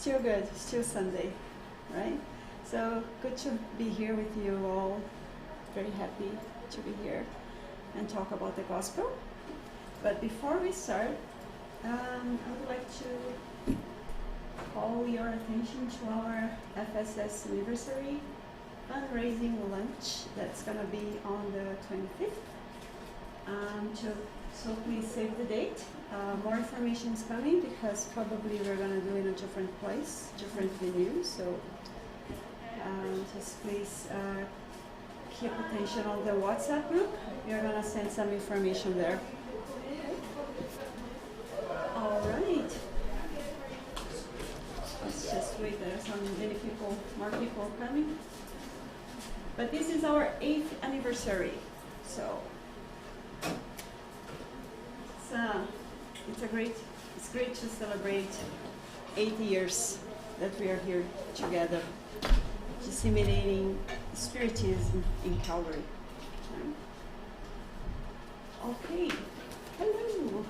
Still good, still Sunday, right? So good to be here with you all. Very happy to be here and talk about the gospel. But before we start, I would like to call your attention to our FSS anniversary fundraising lunch that's going to be on the 25th. So please save the date. More information is coming because probably we're going to do it in a different place, different venue. So just please keep attention on the WhatsApp group. We're going to send some information there. All right. Let's just wait. There are more people coming. But this is our 8th anniversary. So it's great to celebrate 8 years that we are here together, disseminating Spiritism in Calgary. Okay, hello.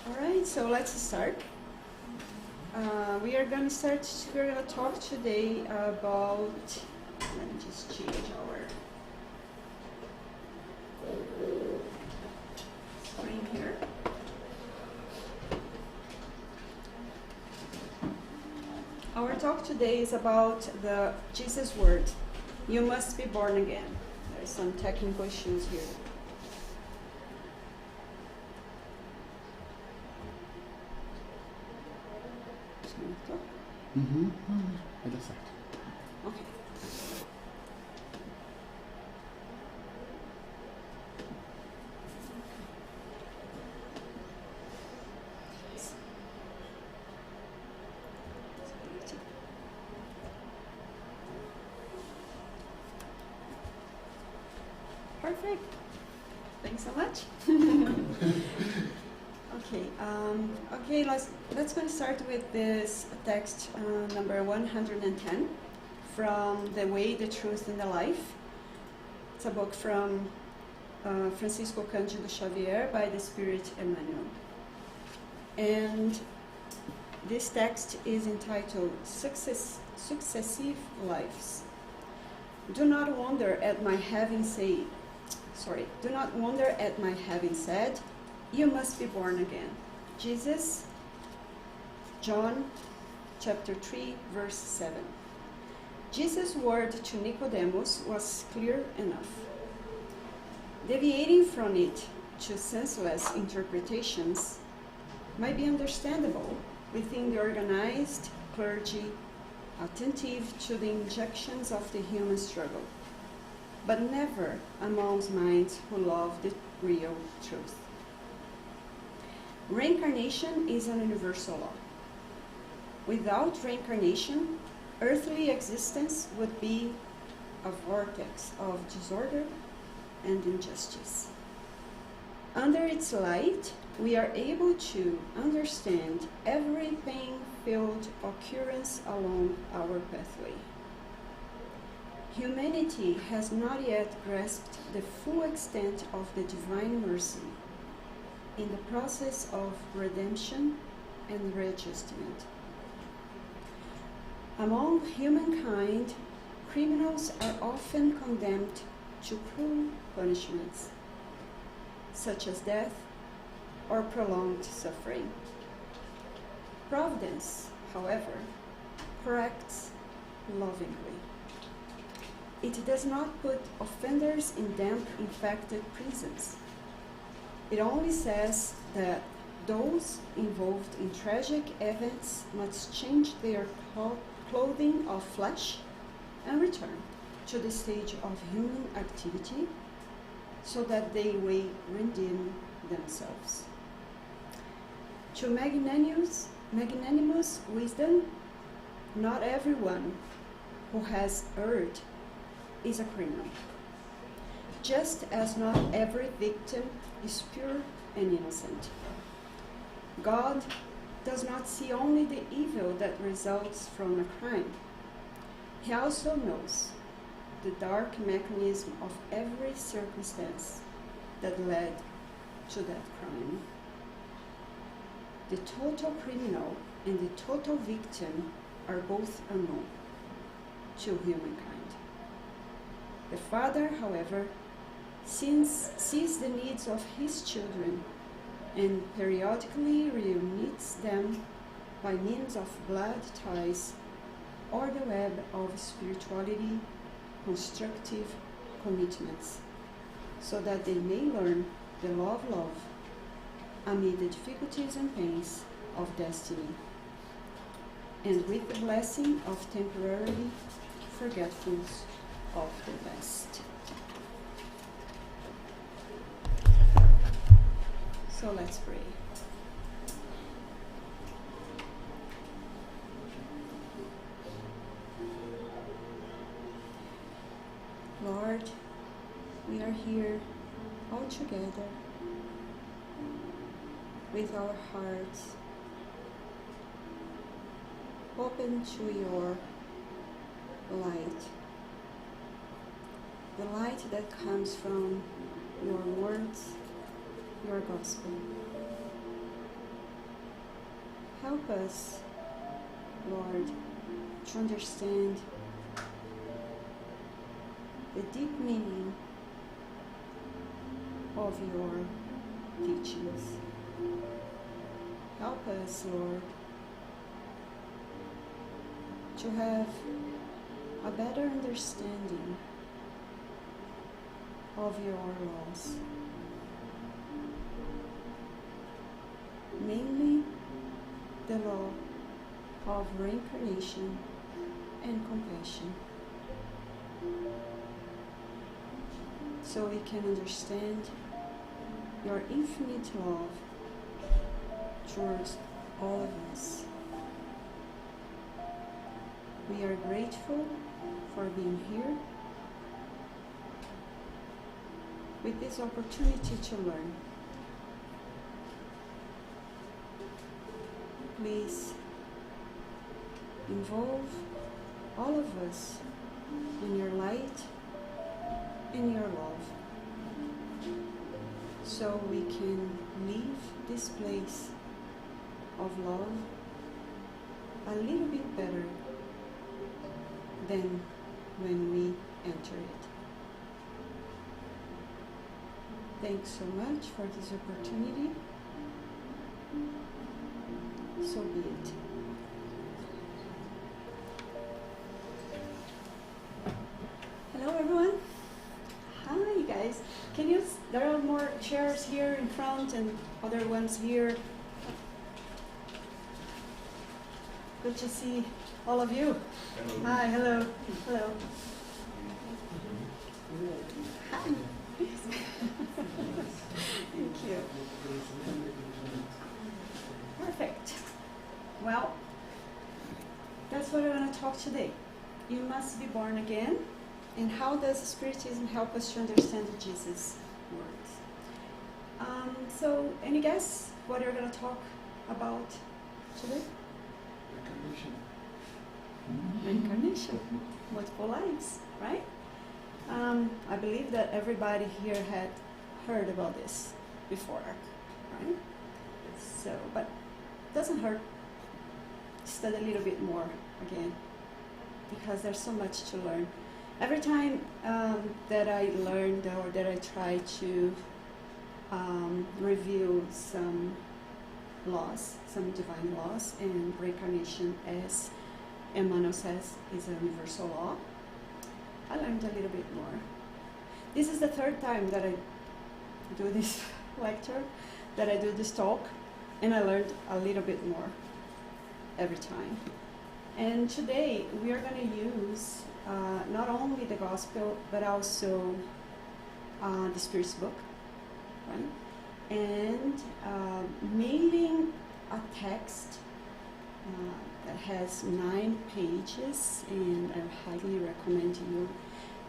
All right, so let's start. We're going to talk today about, let me just change our screen here. Our talk today is about the Jesus word. You must be born again. There's some technical issues here. Vai dar certo. Okay. Perfect. Thanks so much. Okay, let's go start with this text number 110 from The Way, the Truth, and the Life. It's a book from Francisco Cândido Xavier by the Spirit Emmanuel. And this text is entitled Successive Lives. Do not wonder at my having said, you must be born again. Jesus, John chapter 3, verse 7. Jesus' word to Nicodemus was clear enough. Deviating from it to senseless interpretations might be understandable within the organized clergy attentive to the injections of the human struggle, but never amongst minds who love the real truth. Reincarnation is an universal law. Without reincarnation, earthly existence would be a vortex of disorder and injustice. Under its light, we are able to understand every pain-filled occurrence along our pathway. Humanity has not yet grasped the full extent of the divine mercy in the process of redemption and readjustment. Among humankind, criminals are often condemned to cruel punishments, such as death or prolonged suffering. Providence, however, corrects lovingly. It does not put offenders in damp, infected prisons. It only says that those involved in tragic events must change their clothing of flesh and return to the stage of human activity so that they may redeem themselves. To magnanimous wisdom, not everyone who has erred is a criminal, just as not every victim is pure and innocent. God does not see only the evil that results from a crime. He also knows the dark mechanism of every circumstance that led to that crime. The total criminal and the total victim are both unknown to humankind. The Father, however, sees the needs of his children and periodically reunites them by means of blood ties or the web of spirituality, constructive commitments, so that they may learn the law of love amid the difficulties and pains of destiny, and with the blessing of temporarily forgetfulness of the past. So let's pray. Lord, we are here all together with our hearts open to your light, the light that comes from your words, your gospel. Help us, Lord, to understand the deep meaning of your teachings. Help us, Lord, to have a better understanding of your laws, mainly the law of reincarnation and compassion, so we can understand your infinite love towards all of us. We are grateful for being here with this opportunity to learn. Please involve all of us in your light and your love, so we can leave this place of love a little bit better than when we enter it. Thanks so much for this opportunity. So be it. Hello everyone. Hi guys. There are more chairs here in front and other ones here. Good to see all of you. Hello. Hi, hello. Hello. Hi. Thank you. Perfect. Well, that's what I want to talk today. You must be born again. And how does Spiritism help us to understand Jesus' words? So, any guess what you're going to talk about today? Reincarnation. Reincarnation. Multiple lives, right? I believe that everybody here had heard about this before, right? So, but it doesn't hurt. Study a little bit more again, because there's so much to learn. Every time that I learned or that I try to review some laws, some divine laws, and reincarnation, as Emmanuel says, is a universal law, I learned a little bit more. This is the third time that I do this lecture, that I do this talk, and I learned a little bit more every time. And today we are going to use not only the Gospel, but also the Spirit's book, right? And mailing a text that has 9 pages, and I highly recommend you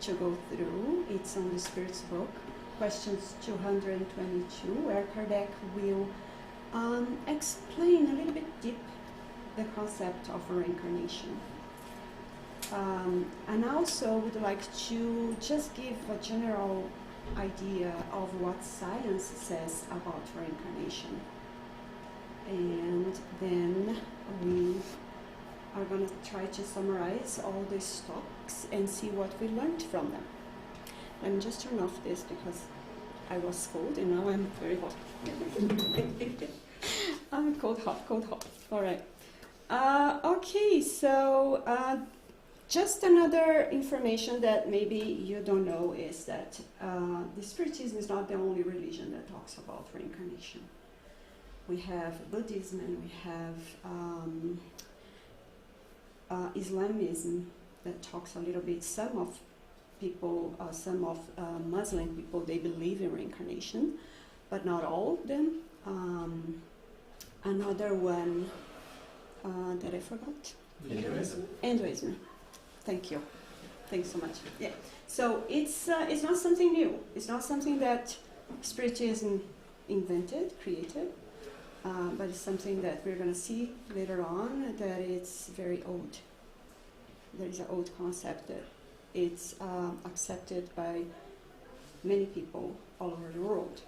to go through. It's on the Spirit's book, questions 222, where Kardec will explain a little bit deep the concept of reincarnation. And also would like to just give a general idea of what science says about reincarnation. And try to summarize all these talks and see what we learned from them. Let me just turn off this because I was cold and now I'm very hot. I'm cold, hot. All right. Okay, so just another information that maybe you don't know is that the Spiritism is not the only religion that talks about reincarnation. We have Buddhism and we have Islamism that talks a little bit. Some of Muslim people, they believe in reincarnation, but not all of them. Another one that I forgot. Hinduism. Thank you. Thanks so much. Yeah. So it's not something new. It's not something that Spiritism invented, created, but it's something that we're going to see later on that it's very old. There is an old concept that it's accepted by many people all over the world.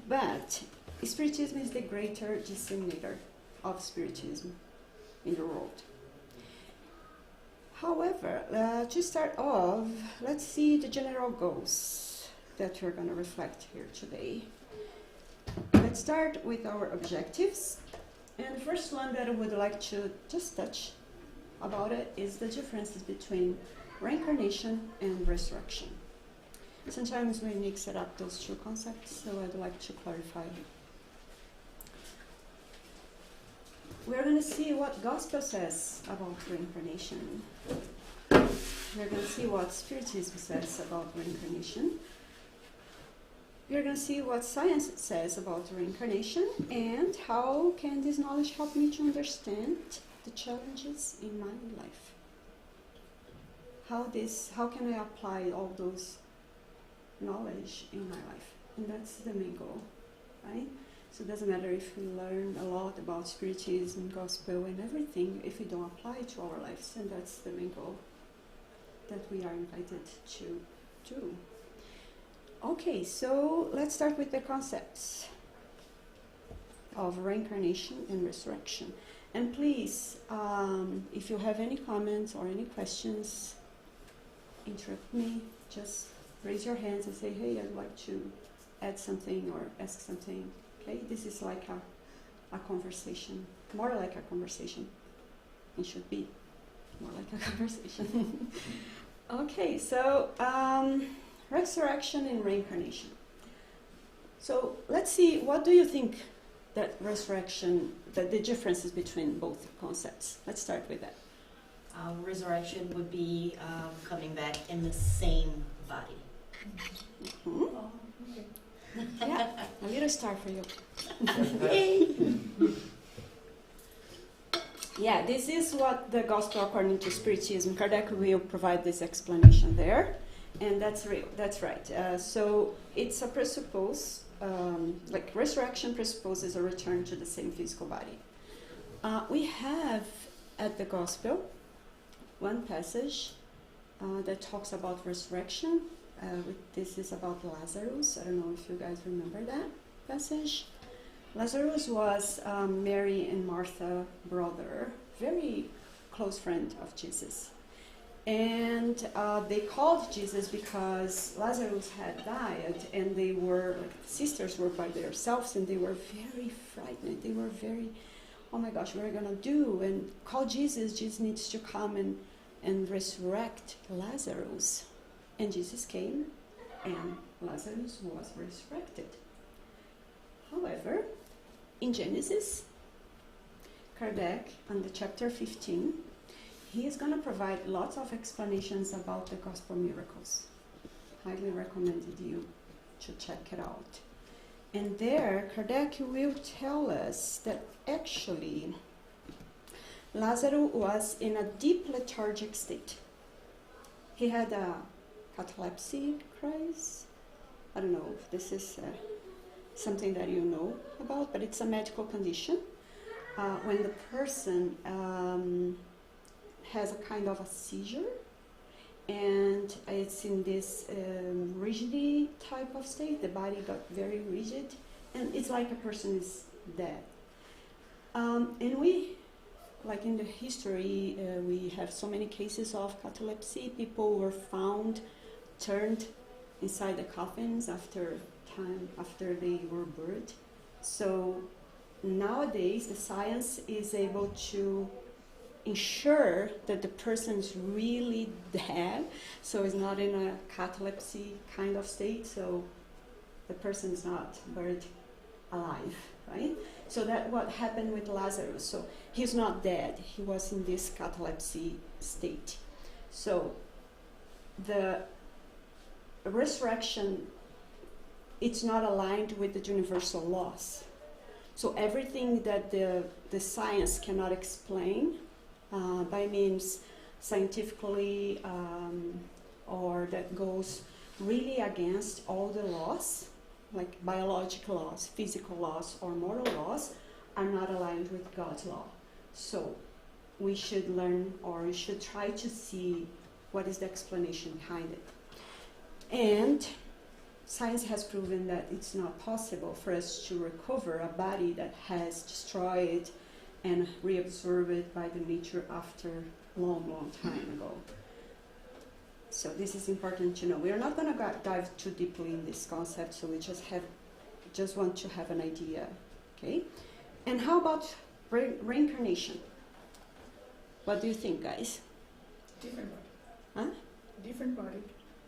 But Spiritism is the greater disseminator of Spiritism in the world. However, to start off, let's see the general goals that we're going to reflect here today. Let's start with our objectives. And the first one that I would like to just touch about it is the differences between reincarnation and resurrection. Sometimes we mix it up, those two concepts, so I'd like to clarify. We're going to see what Gospel says about reincarnation. We're going to see what Spiritism says about reincarnation. We're going to see what science says about reincarnation and how can this knowledge help me to understand the challenges in my life. How can I apply all those knowledge in my life? And that's the main goal, right? So it doesn't matter if we learn a lot about Spiritism, Gospel, and everything, if we don't apply it to our lives, and that's the main goal that we are invited to do. Okay, so let's start with the concepts of reincarnation and resurrection. And please, if you have any comments or any questions, interrupt me, just raise your hands and say, hey, I'd like to add something or ask something. Okay, this is like a conversation, more like a conversation. It should be more like a conversation. Okay, so resurrection and reincarnation. So let's see, what do you think that resurrection, that the differences between both concepts? Let's start with that. Resurrection would be coming back in the same body. Mm-hmm. Oh, okay. Yeah, a little star for you. Yeah, this is what the Gospel according to Spiritism. Kardec will provide this explanation there, and that's real. That's right. So it's a presuppose, like resurrection presupposes a return to the same physical body. We have at the Gospel one passage that talks about resurrection. This is about Lazarus. I don't know if you guys remember that passage. Lazarus was Mary and Martha's brother, very close friend of Jesus. And they called Jesus because Lazarus had died, and they were, like, sisters were by themselves, and they were very frightened. They were very, oh my gosh, what are we going to do? And call Jesus. Jesus needs to come and resurrect Lazarus. And Jesus came, and Lazarus was resurrected. However, in Genesis, Kardec, on the chapter 15, he is going to provide lots of explanations about the gospel miracles. Highly recommended you to check it out. And there, Kardec will tell us that actually Lazarus was in a deep lethargic state. He had a catalepsy crisis. I don't know if this is something that you know about, but it's a medical condition when the person has a kind of a seizure, and it's in this rigidity type of state. The body got very rigid, and it's like a person is dead. And we like in the history, we have so many cases of catalepsy. People were found turned inside the coffins after they were buried. So nowadays, the science is able to ensure that the person is really dead, so it's not in a catalepsy kind of state, so the person is not buried alive, right? So that's what happened with Lazarus. So he's not dead, he was in this catalepsy state. So the resurrection, it's not aligned with the universal laws. So everything that the science cannot explain by means scientifically or that goes really against all the laws, like biological laws, physical laws, or moral laws, are not aligned with God's law. So we should learn, or we should try to see what is the explanation behind it. And science has proven that it's not possible for us to recover a body that has destroyed and reabsorbed it by the nature after a long time ago. So this is important to know. We are not going to dive too deeply in this concept, so we just want to have an idea, okay? And how about reincarnation? What do you think, guys? Different body. Huh? Different body.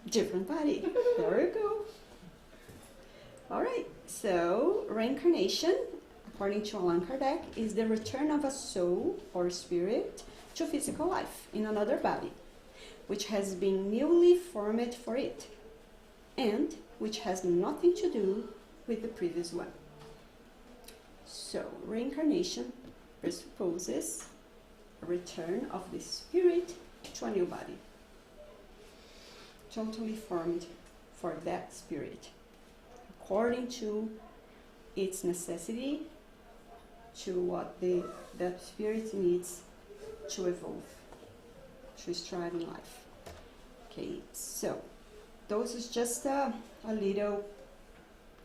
Different body. There you go. All right, so reincarnation, according to Allan Kardec, is the return of a soul or spirit to physical life in another body, which has been newly formed for it, and which has nothing to do with the previous one. So, reincarnation presupposes a return of the spirit to a new body, totally formed for that spirit, according to its necessity, to what that spirit needs to evolve, to strive in life. Okay, so those is just a little,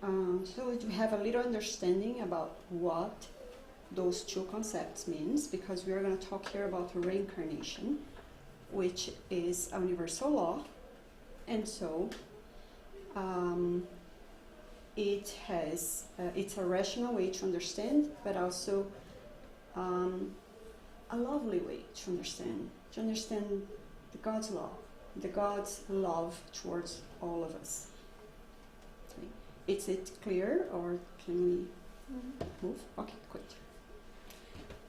so that you have a little understanding about what those two concepts means, because we are going to talk here about reincarnation, which is a universal law, and so it's a rational way to understand, but also a lovely way to understand the God's law, the God's love towards all of us. Okay. Is it clear, or can we move? Okay, good.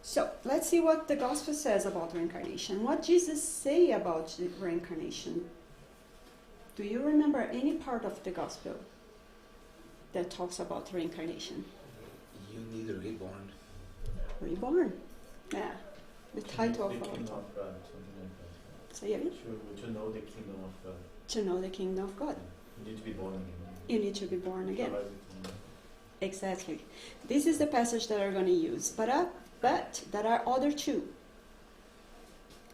So let's see what the Gospel says about reincarnation. What Jesus say about reincarnation? Do you remember any part of the Gospel that talks about reincarnation? You need a reborn. Reborn. Yeah. The title the of our kingdom talk. of God, something like that. Say again? To know the kingdom of God. To know the kingdom of God. You need to be born again. You need to be born again. Otherwise it will- Exactly. This is the passage that we're going to use. But there are other two.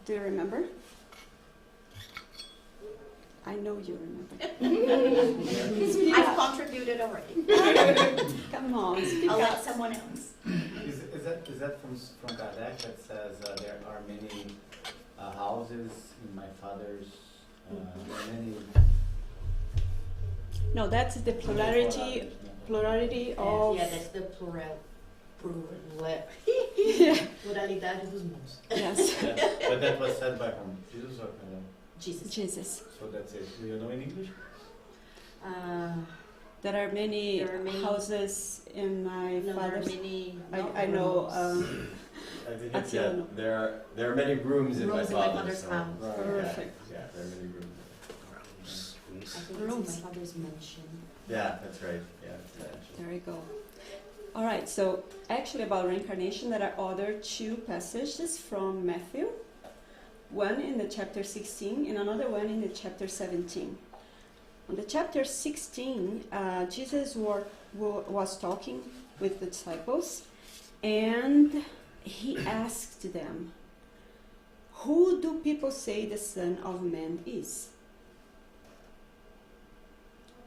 Do you remember? I know you remember. I've contributed already. Come on, speak I'll up. let someone else. Is that from Kardec that says there are many houses in my father's many? No, that's the plurality of... Yeah, that's the pluralidade dos mundos. Yes, Yeah, but that was said by whom? Jesus or Jesus. Jesus. So that's it. Do you know in English? There are many There are many- houses in my No, there are father's... many. I know... I think That's it's, yeah, no. there are many rooms in my Rooms in my father's father's home. house. Perfect. Yeah, there are many rooms. I think Rooms. it's my father's mansion. Yeah, that's right. Yeah, it's mansion. There you go. All right, so actually about reincarnation, there are other two passages from Matthew. One in the chapter 16 and another one in the chapter 17. On the chapter 16, Jesus was talking with the disciples, and he asked them, "Who do people say the Son of Man is?"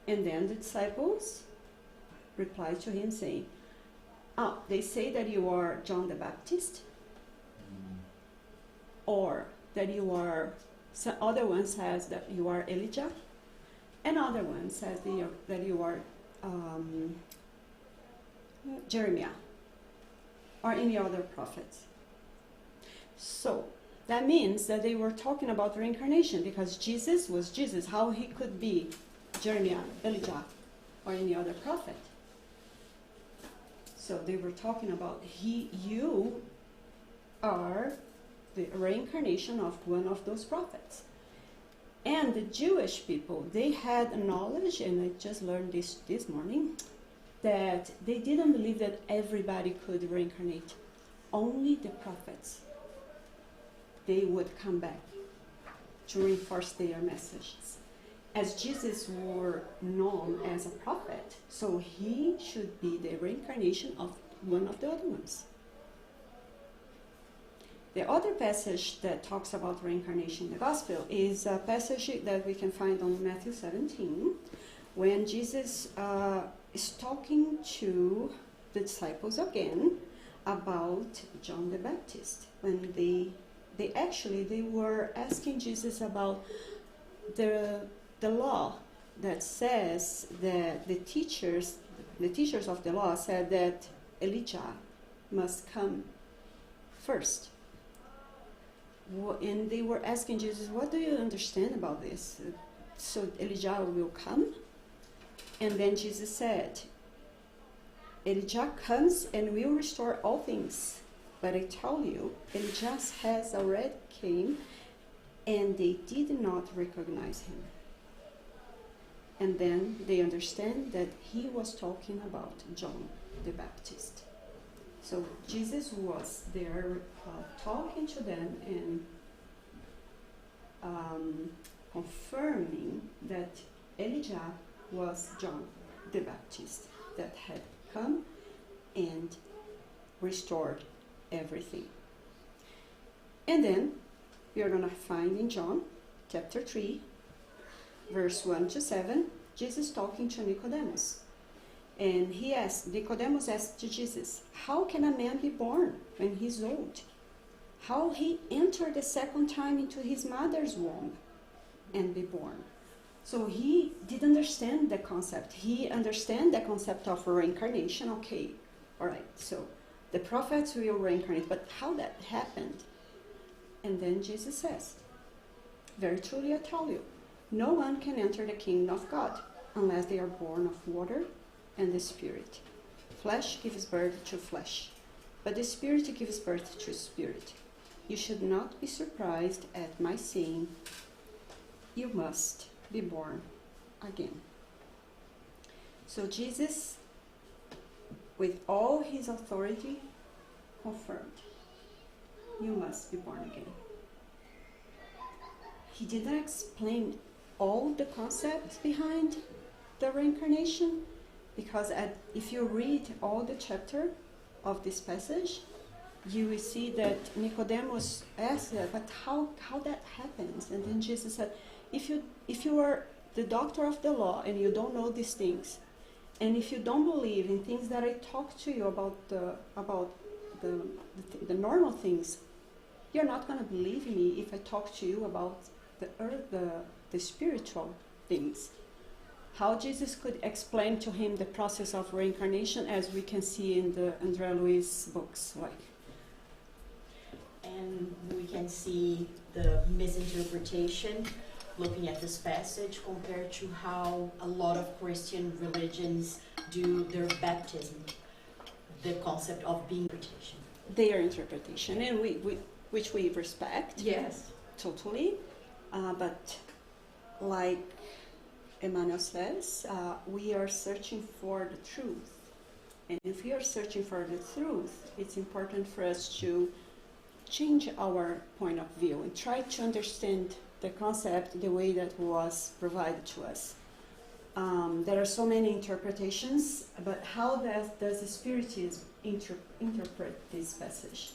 And then the disciples replied to him saying, "Oh, they say that you are John the Baptist, or that you are, so other one says that you are Elijah, another one says that you are Jeremiah, or any other prophets. So that means that they were talking about reincarnation, because Jesus was Jesus. How he could be Jeremiah, Elijah, or any other prophet? So they were talking about you are the reincarnation of one of those prophets. And the Jewish people, they had knowledge, and I just learned this morning, that they didn't believe that everybody could reincarnate. Only the prophets. They would come back to reinforce their messages. As Jesus were known as a prophet, so he should be the reincarnation of one of the other ones. The other passage that talks about reincarnation in the gospel is a passage that we can find on Matthew 17, when Jesus is talking to the disciples again about John the Baptist. When they were asking Jesus about the law that says that the teachers of the law said that Elijah must come first. And they were asking Jesus, what do you understand about this? So Elijah will come? And then Jesus said, Elijah comes and will restore all things. But I tell you, Elijah has already came, and they did not recognize him. And then they understand that he was talking about John the Baptist. So Jesus was there talking to them and confirming that Elijah was John the Baptist that had come and restored everything. And then we are going to find in John chapter 3, verse 1 to 7, Jesus talking to Nicodemus. And Nicodemus asked to Jesus, how can a man be born when he's old? How he entered the second time into his mother's womb and be born? So he did understand the concept. He understand the concept of reincarnation. Okay, all right, so the prophets will reincarnate, but how that happened? And then Jesus says, very truly I tell you, no one can enter the kingdom of God unless they are born of water and the Spirit. Flesh gives birth to flesh, but the Spirit gives birth to spirit. You should not be surprised at my saying, you must be born again. So Jesus, with all his authority, confirmed, you must be born again. He did not explain all the concepts behind the reincarnation, because if you read all the chapter of this passage, you will see that Nicodemus asked that, but how that happens? And then Jesus said, if you are the doctor of the law and you don't know these things, and if you don't believe in things that I talk to you about the normal things, you're not going to believe me if I talk to you about the earth, the spiritual things. How Jesus could explain to him the process of reincarnation, as we can see in the Andrea Luiz books, And we can see the misinterpretation looking at this passage compared to how a lot of Christian religions do their baptism, the concept of being interpretation. their interpretation, and which we respect. Yes. Totally, but like Emmanuel says, we are searching for the truth. And if we are searching for the truth, it's important for us to change our point of view and try to understand the concept the way that was provided to us. There are so many interpretations, but how does the Spiritism interpret this passage?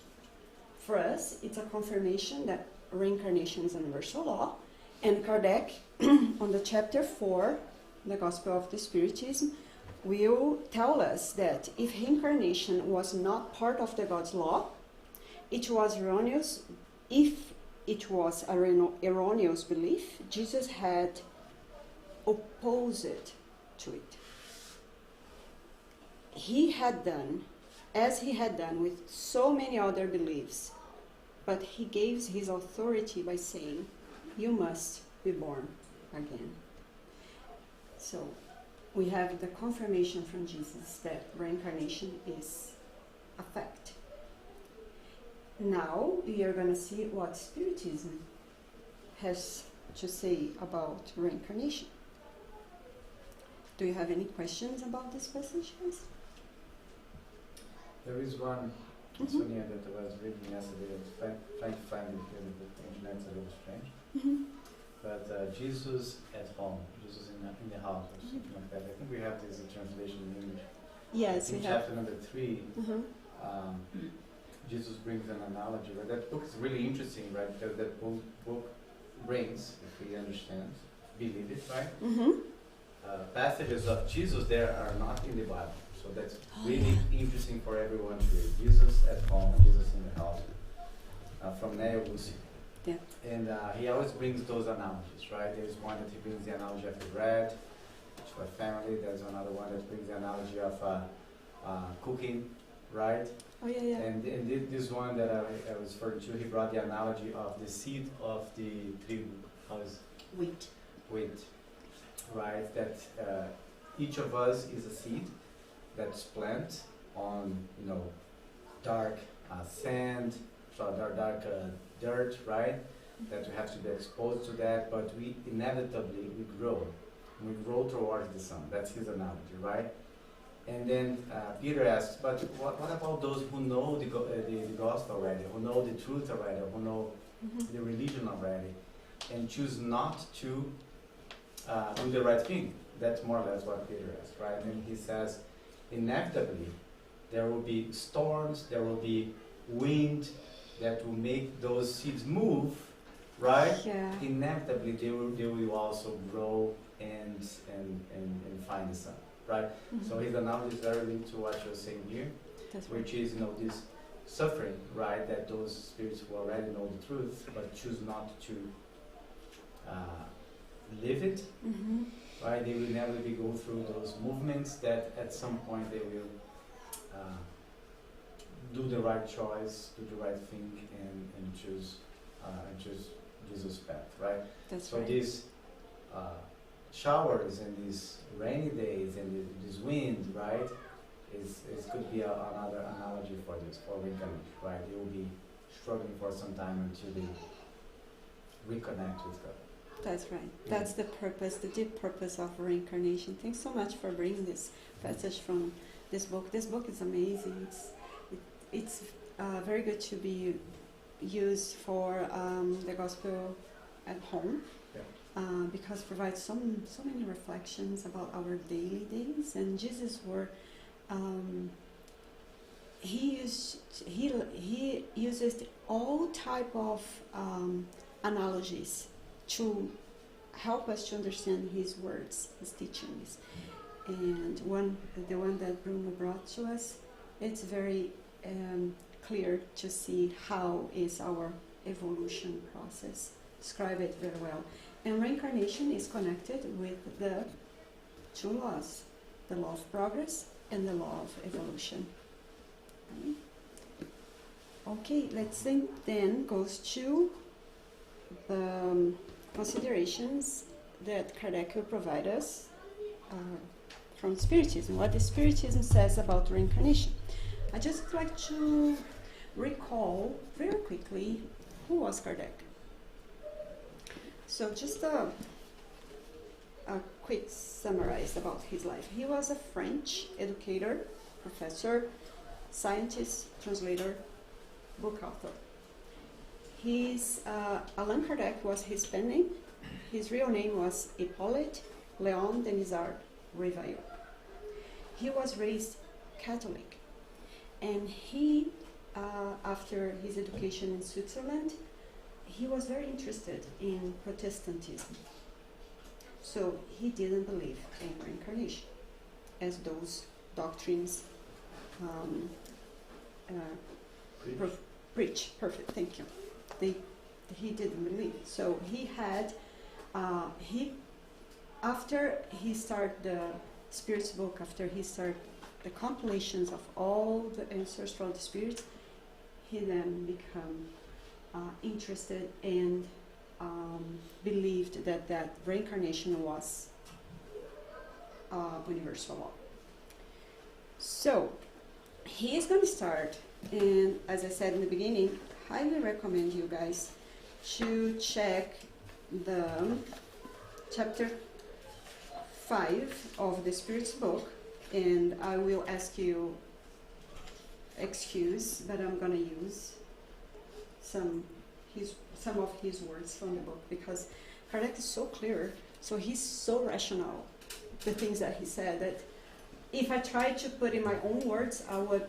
For us, it's a confirmation that reincarnation is a universal law, and Kardec, on the chapter 4, the Gospel of the Spiritism, will tell us that if reincarnation was not part of the God's law, it was erroneous if it was an erroneous belief, Jesus had opposed to it. He had done as he had done with so many other beliefs, but he gave his authority by saying, you must be born again. So we have the confirmation from Jesus that reincarnation is a fact. Now we are going to see what Spiritism has to say about reincarnation. Do you have any questions about this passage, guys? There is one, Sonia, that I was reading yesterday. I was trying to find it here, but the internet's a little strange. But Jesus at home, Jesus in the house, or something like that. I think we have this translation in English. Yes, in we have. chapter number 3, Jesus brings an analogy. Right? That book is really interesting, right? Because that book brings, if we understand, believe it, right? Passages of Jesus there are not in the Bible. So that's really interesting for everyone to read. Jesus at home, Jesus in the house. From Neo Lucy. Yeah. And he always brings those analogies, right? There's one that he brings the analogy of the bread to a family. There's another one that brings the analogy of cooking, right? Oh, yeah. And this one that I was referring to, he brought the analogy of the seed of the tribu. Wheat. Wheat, right? That each of us is a seed that's planted on, dark sand, dark dirt, right? That we have to be exposed to that, but we inevitably grow. We grow towards the sun. That's his analogy, right? And then Peter asks, but what about those who know the gospel already, who know the truth already, who know the religion already, and choose not to do the right thing? That's more or less what Peter asks, right? And he says, inevitably, there will be storms, there will be wind that will make those seeds move, right? Yeah. Inevitably, they will also grow and find the sun, right? So his analogy is very linked to what you're saying here, which is, this suffering, right? That those spirits who already know the truth but choose not to live it, right? They will inevitably go through those movements that at some point they will do the right choice, do the right thing, and choose Jesus' path, right? That's so right. These showers and these rainy days and this wind, right, is could be another analogy for this, for reincarnation, right? They will be struggling for some time until they reconnect with God. That's right. That's the purpose, the deep purpose of reincarnation. Thanks so much for bringing this passage from this book. This book is amazing. It's very good to be used for the gospel at home, because it provides so many reflections about our daily days. And Jesus he uses all type of analogies to help us to understand his words, his teachings. And the one that Bruno brought to us, it's very clear to see how is our evolution process. Describe it very well. And reincarnation is connected with the two laws, the law of progress and the law of evolution. Okay, let's think then goes to the considerations that Kardec will provide us from Spiritism, what the Spiritism says about reincarnation. I'd just like to recall very quickly who was Kardec. So just a quick summarize about his life. He was a French educator, professor, scientist, translator, book author. Allan Kardec was his pen name. His real name was Hippolyte Léon Denisard Rivaillon. He was raised Catholic, and he, after his education in Switzerland, he was very interested in Protestantism. So he didn't believe in reincarnation, as those doctrines preach. Perfect, thank you. he didn't believe. So he had, after he started the Spirits book, after he started the compilations of all the answers from the spirits, he then became interested and believed that reincarnation was universal law. So he is going to start, and as I said in the beginning, highly recommend you guys to check the chapter 5 of the Spirits book, and I will ask you excuse, but I'm going to use some of his words from the book, because Kardec is so clear, so he's so rational, the things that he said, that if I tried to put in my own words, I would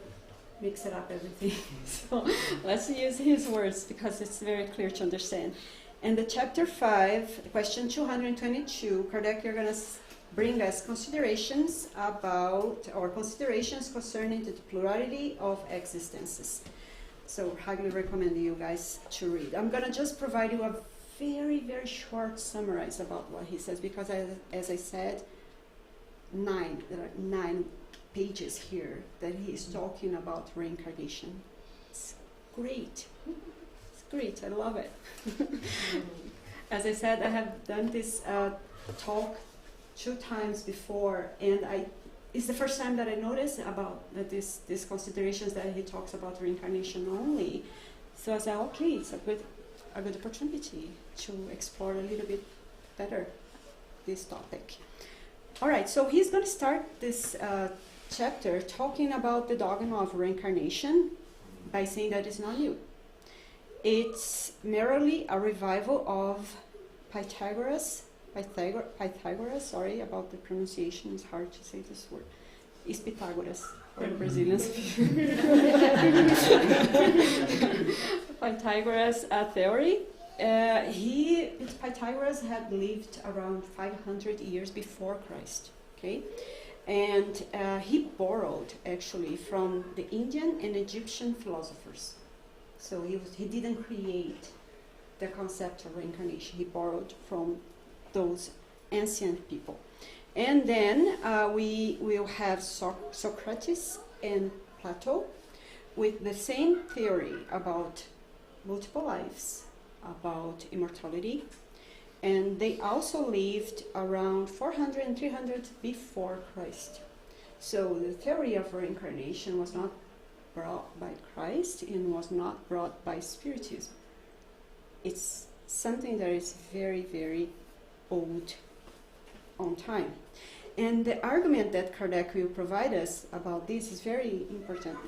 mix it up everything. So let's use his words, because it's very clear to understand. And the chapter 5, question 222, Kardec, you're going to bring us considerations concerning the plurality of existences. So highly recommend you guys to read. I'm going to just provide you a very, very short summary about what he says, because as I said, there are 9 pages here that he is talking about reincarnation. It's great. It's great. I love it. As I said, I have done this talk 2 times before, and it's the first time that I noticed about these considerations that he talks about reincarnation only. So I said, okay, it's a good opportunity to explore a little bit better this topic. All right, so he's going to start this chapter talking about the dogma of reincarnation by saying that it's not new. It's merely a revival of Pythagoras, sorry about the pronunciation, it's hard to say this word. It's Pythagoras for the Brazilians. Pythagoras theory. Pythagoras had lived around 500 years before Christ, okay? And he borrowed actually from the Indian and Egyptian philosophers. So he didn't create the concept of reincarnation. He borrowed from those ancient people. And then we will have Socrates and Plato with the same theory about multiple lives, about immortality, and they also lived around 400 and 300 before Christ. So the theory of reincarnation was not brought by Christ and was not brought by Spiritism. It's something that is very, very old on time. And the argument that Kardec will provide us about this is very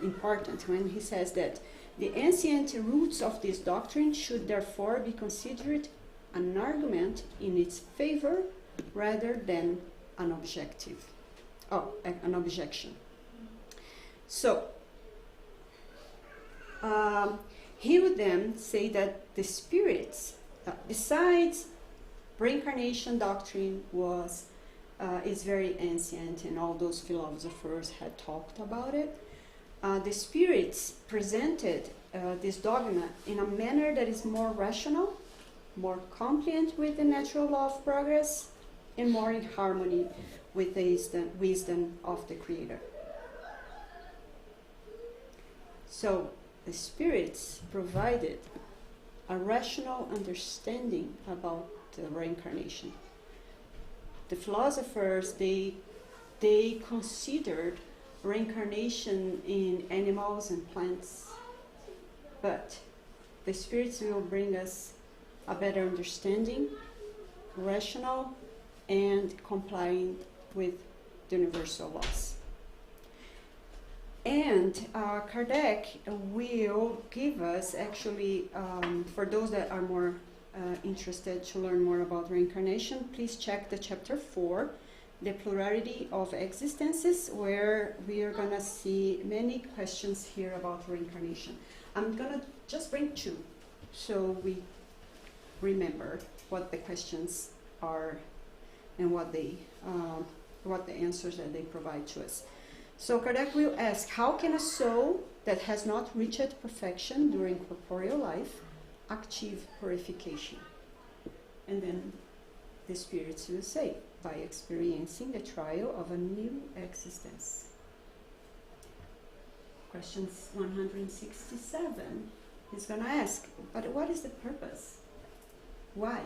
important when he says that the ancient roots of this doctrine should therefore be considered an argument in its favor rather than an objection. So, he would then say that the spirits, besides reincarnation doctrine is very ancient, and all those philosophers had talked about it. The spirits presented this dogma in a manner that is more rational, more compliant with the natural law of progress, and more in harmony with the wisdom of the Creator. So the spirits provided a rational understanding about the reincarnation. The philosophers, they considered reincarnation in animals and plants, but the spirits will bring us a better understanding, rational, and complying with the universal laws. And Kardec will give us, actually, for those that are more interested to learn more about reincarnation, please check the chapter 4, the plurality of existences, where we are going to see many questions here about reincarnation. I'm going to just bring 2 so we remember what the questions are and what the answers that they provide to us. So Kardec will ask, how can a soul that has not reached perfection during corporeal life active purification. And then the spirits will say, by experiencing the trial of a new existence. Question 167 is going to ask, but what is the purpose? Why?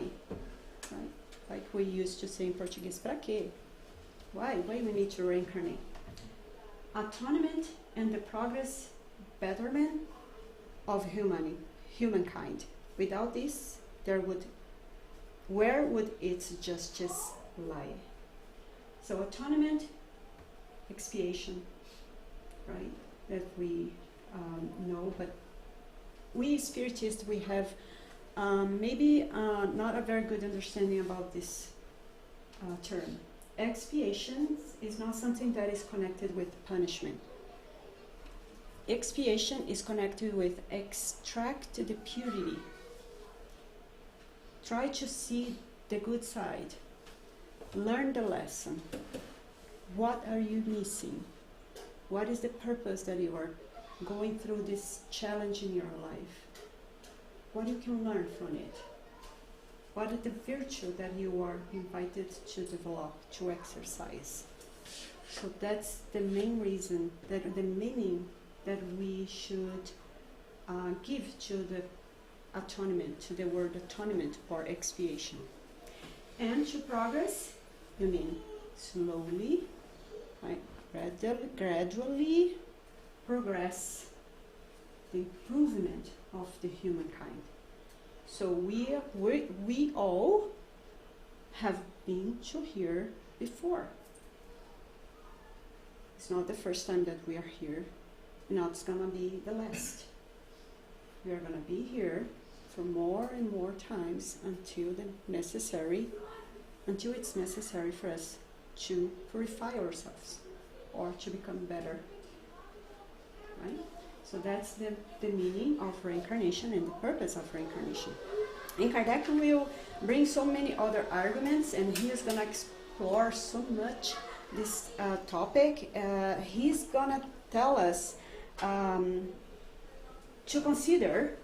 Right? Like we used to say in Portuguese, para quê? Why? Why we need to reincarnate? Atonement and the progress, betterment of humankind. Without this, where would its justice lie? So atonement, expiation, right? That we know, but we Spiritists, we have maybe not a very good understanding about this term. Expiation is not something that is connected with punishment. Expiation is connected with extract the purity. Try to see the good side. Learn the lesson. What are you missing? What is the purpose that you are going through this challenge in your life? What you can learn from it? What is the virtue that you are invited to develop, to exercise? So that's the main reason, that the meaning that we should give to the atonement, to the word atonement or expiation. And to progress, you mean slowly, right? Gradually progress the improvement of the humankind. So we all have been to here before. It's not the first time that we are here, and it's gonna be the last. We are gonna be here for more and more times until it's necessary for us to purify ourselves or to become better, right? So that's the meaning of reincarnation and the purpose of reincarnation. And Kardec will bring so many other arguments, and he is going to explore so much this topic. He's going to tell us to consider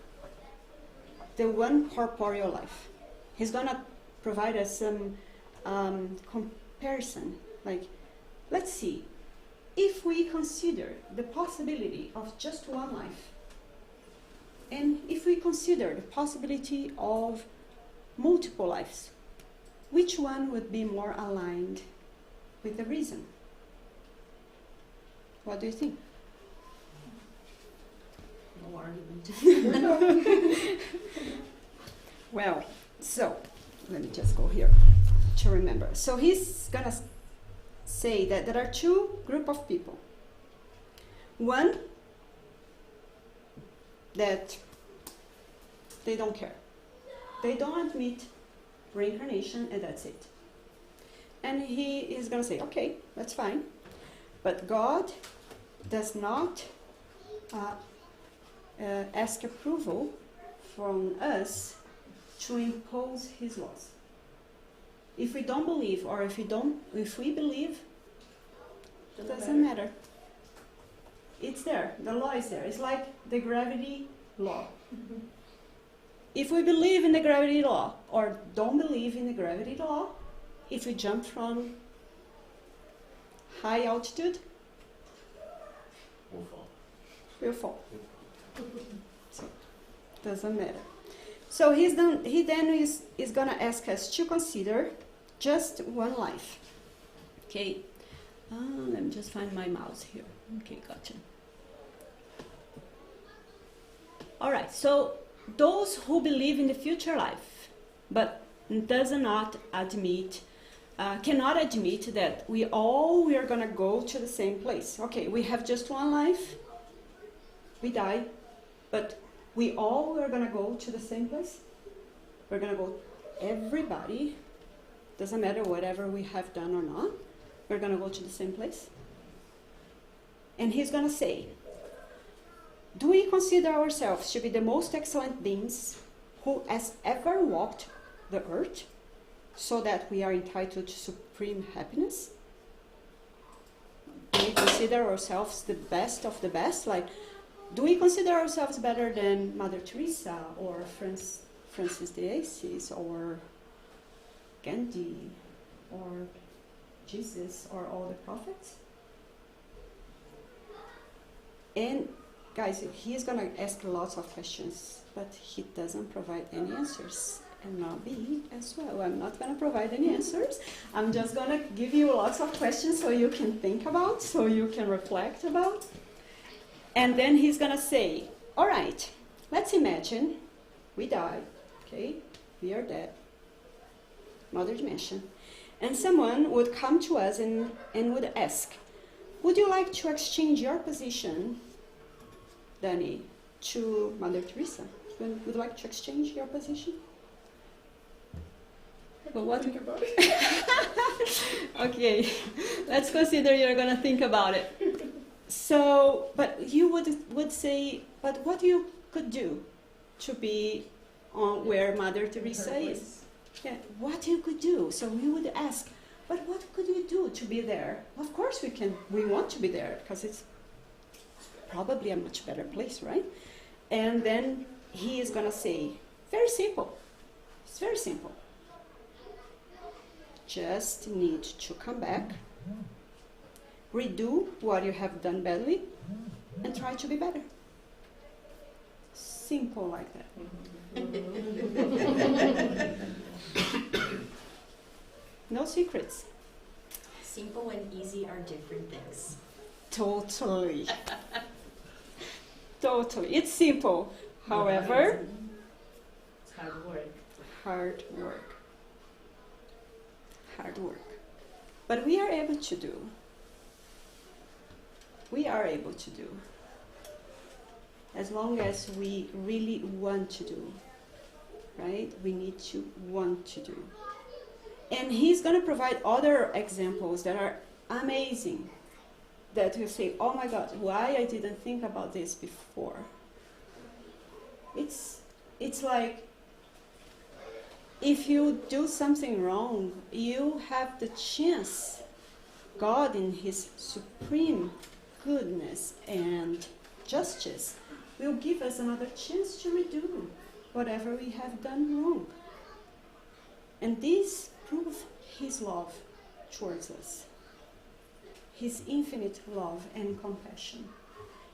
the one corporeal life. He's going to provide us some comparison. Like, let's see. If we consider the possibility of just one life, and if we consider the possibility of multiple lives, which one would be more aligned with the reason? What do you think? No argument. Well, so let me just go here to remember. So he's gonna say that there are two groups of people. One, that they don't care. They don't admit reincarnation, and that's it. And he is going to say, okay, that's fine. But God does not ask approval from us to impose his laws. If we don't believe, or if we believe, it doesn't matter. It's there. The law is there. It's like the gravity law. Mm-hmm. If we believe in the gravity law or don't believe in the gravity law, if we jump from high altitude, we'll fall. So, doesn't matter. So he then is going to ask us to consider just one life. Okay. Let me just find my mouse here. Okay, gotcha. All right, so those who believe in the future life, but cannot admit that we are going to go to the same place. Okay, we have just one life, we die, but we all are going to go to the same place. We're going to go, everybody, doesn't matter whatever we have done or not, we're going to go to the same place. And he's going to say, do we consider ourselves to be the most excellent beings who has ever walked the earth, so that we are entitled to supreme happiness? Do we consider ourselves the best of the best? Like, do we consider ourselves better than Mother Teresa or Francis de Assis or Gandhi or Jesus or all the prophets? And guys, he is going to ask lots of questions, but he doesn't provide any answers. And not me as well. I'm not going to provide any answers. I'm just going to give you lots of questions so you can think about, so you can reflect about. And then he's going to say, all right, let's imagine we die, okay? We are dead. Another dimension. And someone would come to us and would ask, would you like to exchange your position, Danny, to Mother Teresa? Would you like to exchange your position? But what? Think about it. Okay, let's consider you're going to think about it. So, but you would say, but what you could do to be on where Mother Teresa is? Yeah, what you could do. So we would ask, but what could you do to be there? Of course we can. We want to be there because it's probably a much better place, right? And then he is going to say, very simple. It's very simple. Just need to come back, redo what you have done badly, and try to be better. Simple like that. No secrets. Simple and easy are different things. Totally. Totally. It's simple. However, It's hard work. hard work. Hard work. But we are able to do. We are able to do. As long as we really want to do. Right? We need to want to do. And he's going to provide other examples that are amazing. That you say, oh my God, why I didn't think about this before. It's like, if you do something wrong, you have the chance, God in His supreme goodness and justice will give us another chance to redo whatever we have done wrong. And this proves His love towards us, His infinite love and compassion.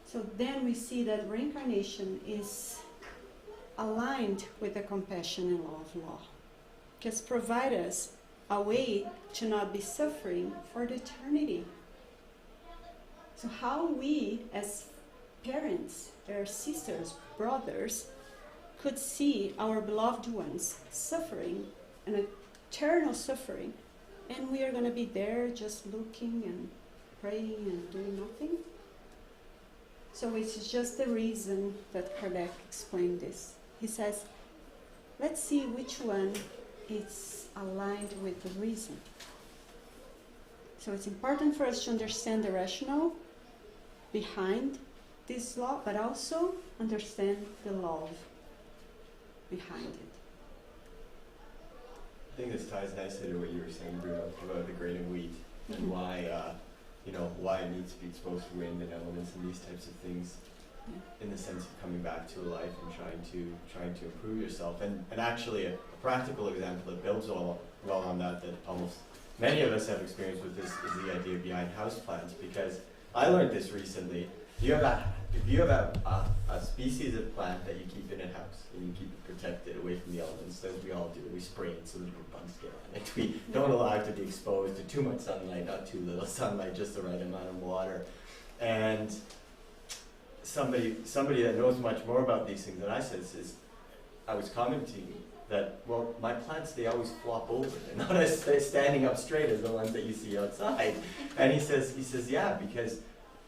So then we see that reincarnation is aligned with the compassion and love law. Because provide us a way to not be suffering for the eternity. So how we as parents, our sisters, brothers, could see our beloved ones suffering, an eternal suffering, and we are going to be there just looking and praying and doing nothing? So it's just the reason that Kardec explained this. He says, let's see which one is aligned with the reason. So it's important for us to understand the rationale behind this law, but also understand the love behind it. I think this ties nicely to what you were saying, Bruno, about the grain of wheat and why it needs to be exposed to wind and elements and these types of things, in the sense of coming back to life and trying to improve yourself. And actually a practical example that builds well on that almost many of us have experience with this is the idea behind houseplants, because I learned this recently. If you have a species of plant that you keep in a house and you keep it protected away from the elements, as we all do, we spray it so that no bugs get on it. We don't allow it to be exposed to too much sunlight, not too little sunlight, just the right amount of water. And somebody that knows much more about these things than I says, I was commenting that, well, my plants, they always flop over. They're not as standing up straight as the ones that you see outside. And he says, yeah, because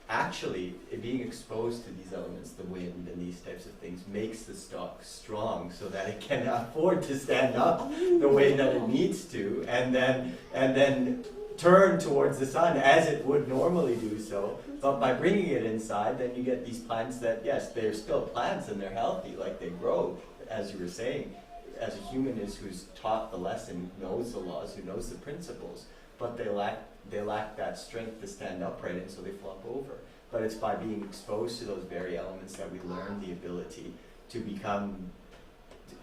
actually being exposed to these elements, the wind and these types of things, makes the stalk strong so that it can afford to stand up the way that it needs to, and then turn towards the sun as it would normally do so. But by bringing it inside, then you get these plants that, yes, they're still plants and they're healthy, like they grow, as you were saying, as a human who's taught the lesson, knows the laws, who knows the principles, but they lack that strength to stand upright, and so they flop over. but it's by being exposed to those very elements that we learn the ability to become,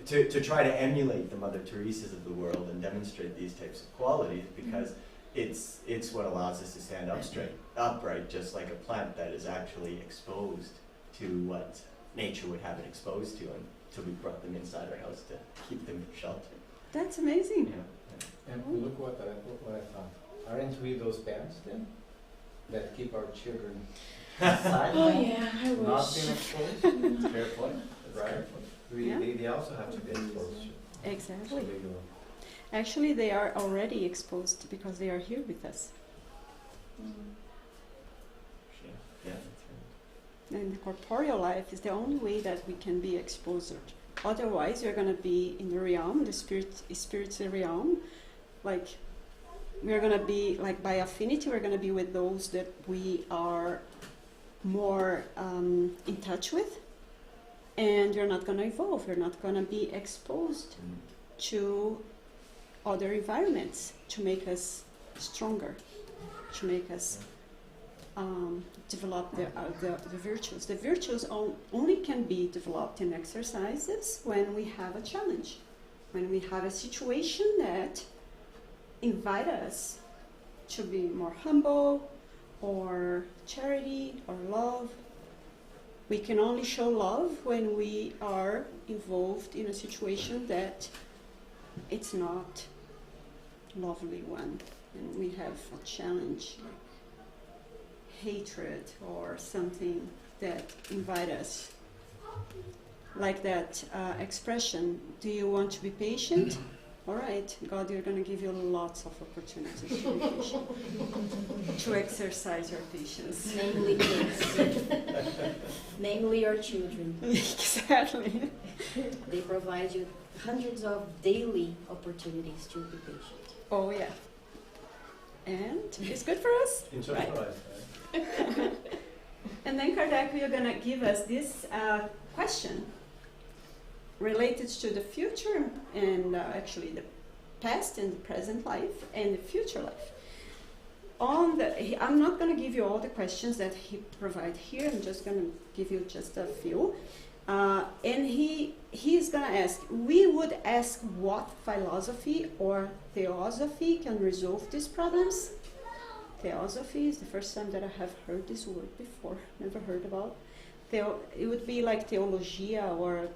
to try to emulate the Mother Teresa's of the world and demonstrate these types of qualities, because it's what allows us to stand upright, just like a plant that is actually exposed to what nature would have it exposed to, until we brought them inside our house to keep them sheltered. That's amazing. Yeah. And look what I found. Aren't we those parents then that keep our children silent, Oh yeah, I not wish. being exposed? Fair point, right? Yeah. They also have to be exposed. Exactly. So they go. Actually, they are already exposed because they are here with us. Yeah, that's right. And the corporeal life is the only way that we can be exposed. Otherwise, you're going to be in the realm, the spiritual realm. Like, we're going to be, like, by affinity, we're going to be with those that we are more in touch with. And you're not going to evolve. You're not going to be exposed to other environments to make us stronger, to make us develop the virtues. The virtues only can be developed in exercises when we have a challenge, when we have a situation that invite us to be more humble, or charity, or love. We can only show love when we are involved in a situation that it's not a lovely one, and we have a challenge, like hatred or something that invite us. Like that expression, do you want to be patient? All right, God, you're going to give you lots of opportunities to be patient, to exercise your patience. Namely kids. Namely our children. Exactly. They provide you hundreds of daily opportunities to be patient. Oh, yeah. And it's good for us. Enjoy Right. life, right? And then Kardec will going to give us this question related to the future and actually the past and the present life and the future life. I'm not going to give you all the questions that he provides here. I'm just going to give you just a few. And he's going to ask, we would ask what philosophy or theosophy can resolve these problems. Theosophy is the first time that I have heard this word before, never heard about. It would be like theologia or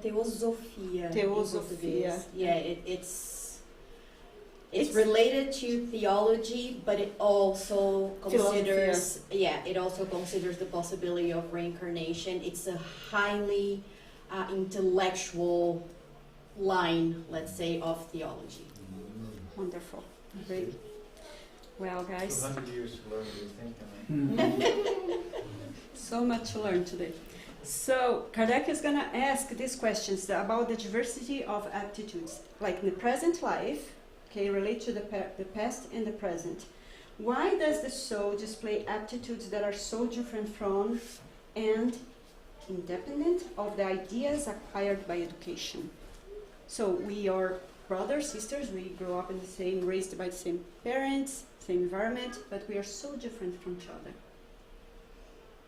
Theosophia. Theosophia. Yeah, it's related to theology, but it also considers the possibility of reincarnation. It's a highly intellectual line, let's say, of theology. Wonderful. Great. Well, guys, 200 years to learn, do you think? so much to learn today. So Kardec is going to ask these questions about the diversity of aptitudes, like in the present life, okay, relate to the past and the present. Why does the soul display aptitudes that are so different from and independent of the ideas acquired by education? So we are brothers, sisters, we grow up in the same, raised by the same parents, same environment, but we are so different from each other.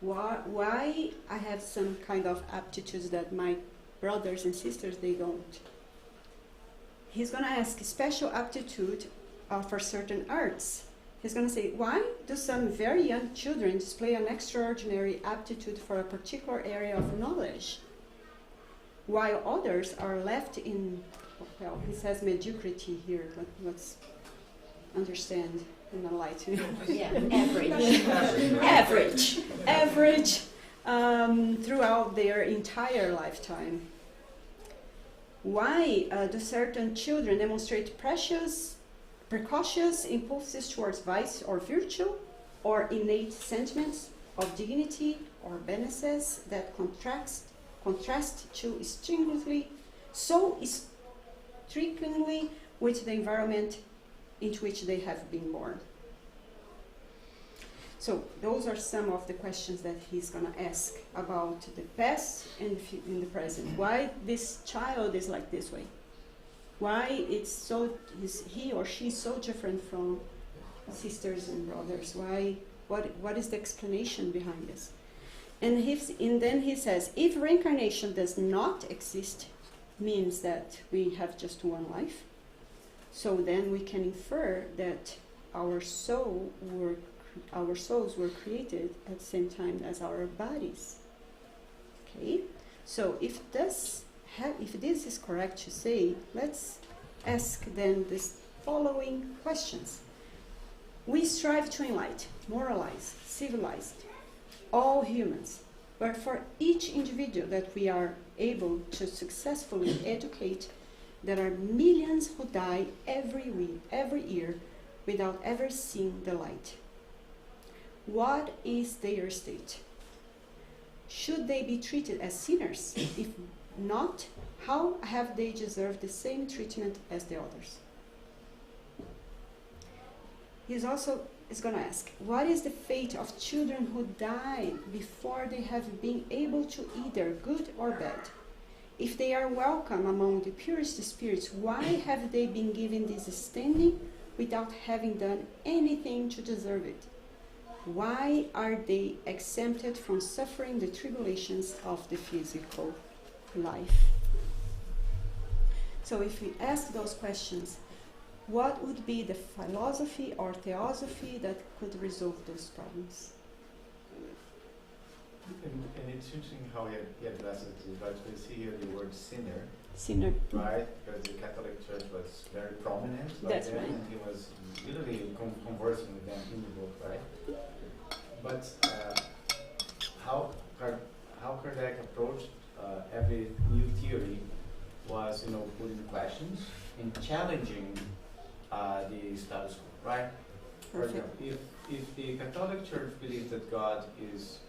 Why I have some kind of aptitudes that my brothers and sisters, they don't? He's going to ask special aptitude for certain arts. He's going to say, why do some very young children display an extraordinary aptitude for a particular area of knowledge, while others are left in, well, he says mediocrity here, but let's understand in a light. Yeah, average throughout their entire lifetime. Why do certain children demonstrate precocious impulses towards vice or virtue, or innate sentiments of dignity or benevolence that contrast so strikingly with the environment into which they have been born? So those are some of the questions that he's going to ask about the past and in the present. Why this child is like this way? Why is he or she so different from sisters and brothers? Why What is the explanation behind this? And then he says, if reincarnation does not exist, means that we have just one life, so then we can infer that our souls were created at the same time as our bodies. Okay, so if this is correct to say, let's ask then these following questions. We strive to enlighten, moralize, civilize all humans, but for each individual that we are able to successfully educate, there are millions who die every year without ever seeing the light. What is their state? Should they be treated as sinners? If not, how have they deserved the same treatment as the others? He's also going to ask, what is the fate of children who die before they have been able to either good or bad? If they are welcome among the purest spirits, why have they been given this standing without having done anything to deserve it? Why are they exempted from suffering the tribulations of the physical life? So if we ask those questions, what would be the philosophy or theosophy that could resolve those problems? And it's interesting how he addresses it, right? We see here the word sinner, Sinner. right? Because the Catholic Church was very prominent back That's then, right. and he was literally conversing with them in the book, right? But how Kardec approached every new theory was, putting questions and challenging the status quo, right? For Perfect. example, if the Catholic Church believes that God is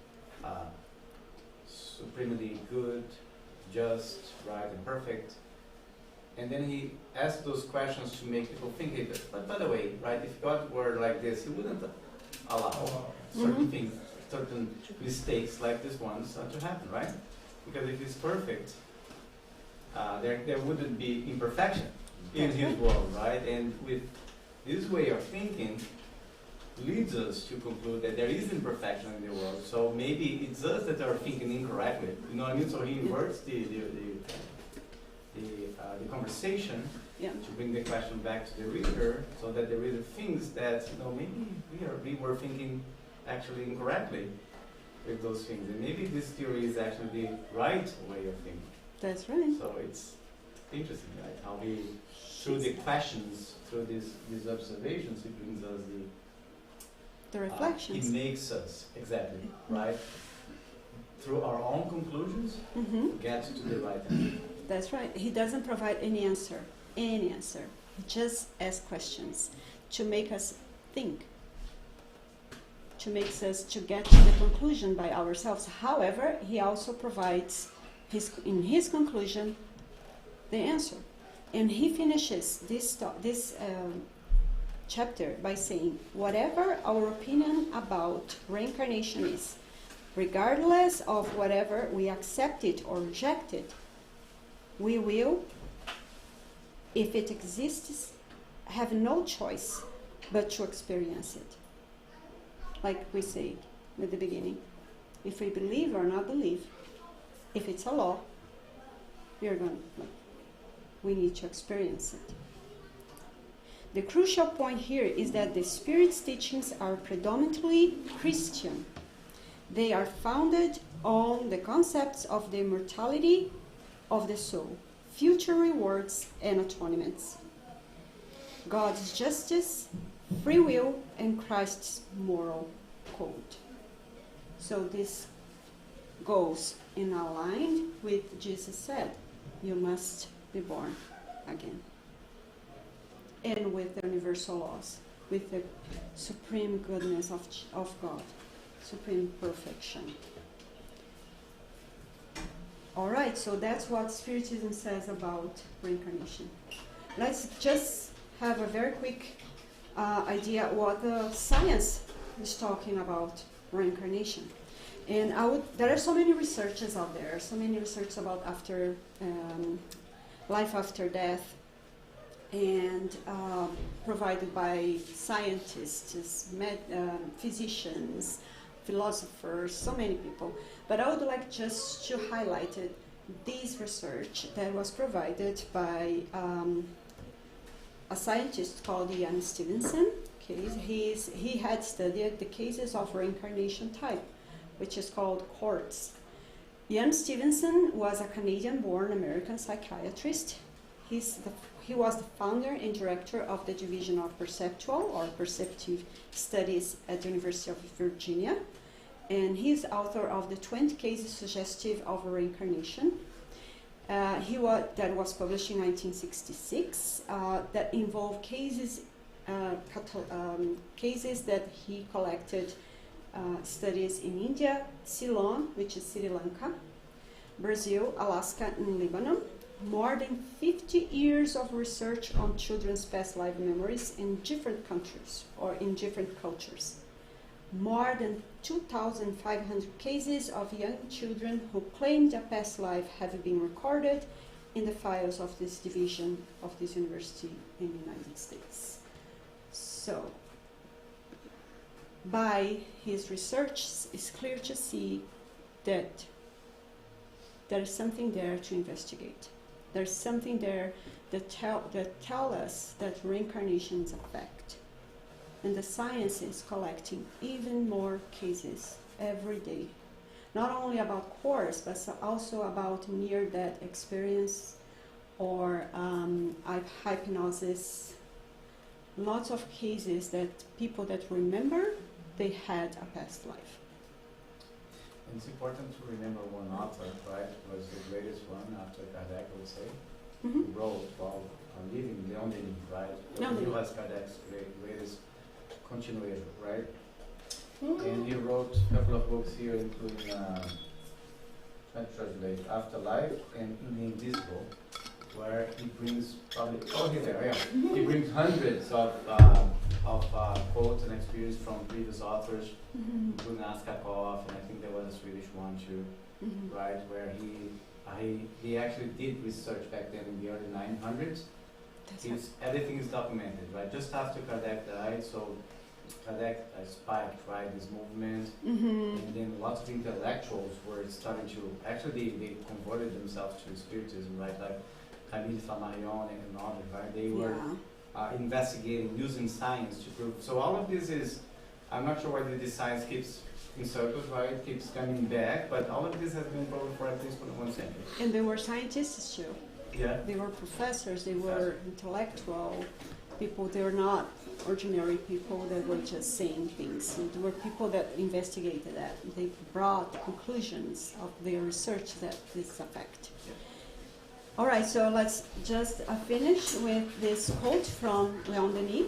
supremely good, just, right, and perfect, and then he asked those questions to make people think, hey, but by the way, right, if God were like this, he wouldn't allow certain things, certain mistakes like this ones to happen, right? Because if he's perfect, there wouldn't be imperfection in his world, right? And with this way of thinking leads us to conclude that there is imperfection in the world. So maybe it's us that are thinking incorrectly. You know what I mean? So he inverts the conversation to bring the question back to the reader, so that the reader thinks that maybe we were thinking actually incorrectly with those things, and maybe this theory is actually the right way of thinking. That's right. So it's interesting, right? How we, through the questions, through these observations, he brings us The reflections. he makes us, exactly, right? Through our own conclusions, get to the right answer. That's right. He doesn't provide any answer. He just asks questions to make us think, to make us to get to the conclusion by ourselves. However, he also provides in his conclusion the answer, and he finishes this chapter by saying, whatever our opinion about reincarnation is, regardless of whatever we accept it or reject it, we will, if it exists, have no choice but to experience it. Like we said at the beginning, if we believe or not believe, if it's a law, we need to experience it. The crucial point here is that the Spirit's teachings are predominantly Christian. They are founded on the concepts of the immortality of the soul, future rewards and atonements, God's justice, free will, and Christ's moral code. So this goes in line with Jesus said, you must be born again. And with the universal laws, with the supreme goodness of God, supreme perfection. All right, so that's what Spiritism says about reincarnation. Let's just have a very quick idea what the science is talking about reincarnation. And there are so many researches out there, so many research about life after death. and provided by scientists, physicians, philosophers, so many people. But I would like just to highlight this research that was provided by a scientist called Ian Stevenson. Okay, he had studied the cases of reincarnation type, which is called quartz. Ian Stevenson was a Canadian-born American psychiatrist. He was the founder and director of the Division of Perceptual or Perceptive Studies at the University of Virginia, and he is author of the 20 Cases Suggestive of Reincarnation. That was published in 1966. That involved cases that he collected, studies in India, Ceylon, which is Sri Lanka, Brazil, Alaska, and Lebanon. More than 50 years of research on children's past life memories in different countries or in different cultures. More than 2,500 cases of young children who claimed a past life have been recorded in the files of this division of this university in the United States. So, by his research, it's clear to see that there is something there to investigate. There's something there that tell us that reincarnation is a fact. And the science is collecting even more cases every day. Not only about quartz, but also about near-death experience or hypnosis. Lots of cases that people that remember they had a past life. It's important to remember one author, right, was the greatest one after Kardec, I would say, who wrote while living, Leon Denis, right? He was Kardec's greatest continuator, right? And he wrote a couple of books here, including, trying to translate, Afterlife and In the Invisible, where he brings probably, he brings hundreds of quotes and experience from previous authors, including Askakov, and I think there was a Swedish one too, right, where he actually did research back then in the early 900s. Everything is documented, right? Just after Kardec died, so Kardec spiked, right, this movement, and then lots of intellectuals were starting to, actually they converted themselves to Spiritism, right, like Camille Flammarion and others, right? They were investigating, using science to prove. So all of this is, I'm not sure whether this science keeps in circles, right? Keeps coming back, but all of this has been proven for at least 1 century. And they were scientists too. Yeah. They were professors, they were intellectual people, they were not ordinary people that were just saying things. They were people that investigated that. They brought conclusions of their research that this effect. Yeah. All right, so let's just finish with this quote from Leon Denis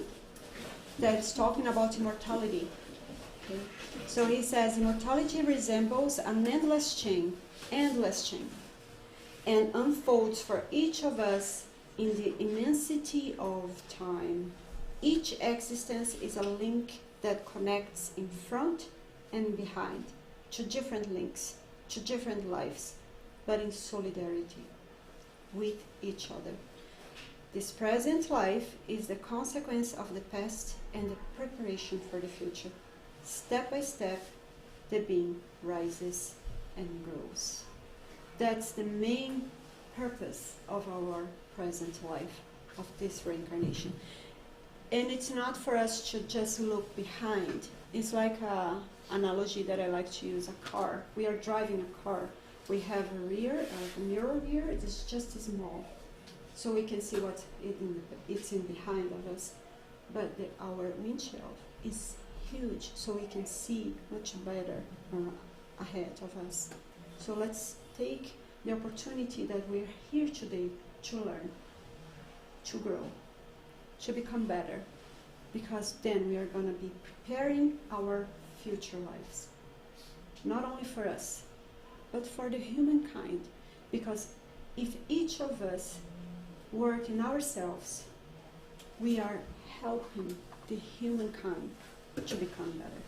that's talking about immortality. Okay. So he says, immortality resembles an endless chain, and unfolds for each of us in the immensity of time. Each existence is a link that connects in front and behind, to different links, to different lives, but in solidarity with each other. This present life is the consequence of the past and the preparation for the future. Step by step, the being rises and grows. That's the main purpose of our present life, of this reincarnation. And it's not for us to just look behind. It's like an analogy that I like to use, a car. We are driving a car. We have a mirror here, it is just small. So we can see what it's in behind of us. But our windshield is huge, so we can see much better ahead of us. So let's take the opportunity that we're here today to learn, to grow, to become better, because then we are going to be preparing our future lives. Not only for us, but for the humankind. Because if each of us work in ourselves, we are helping the humankind to become better.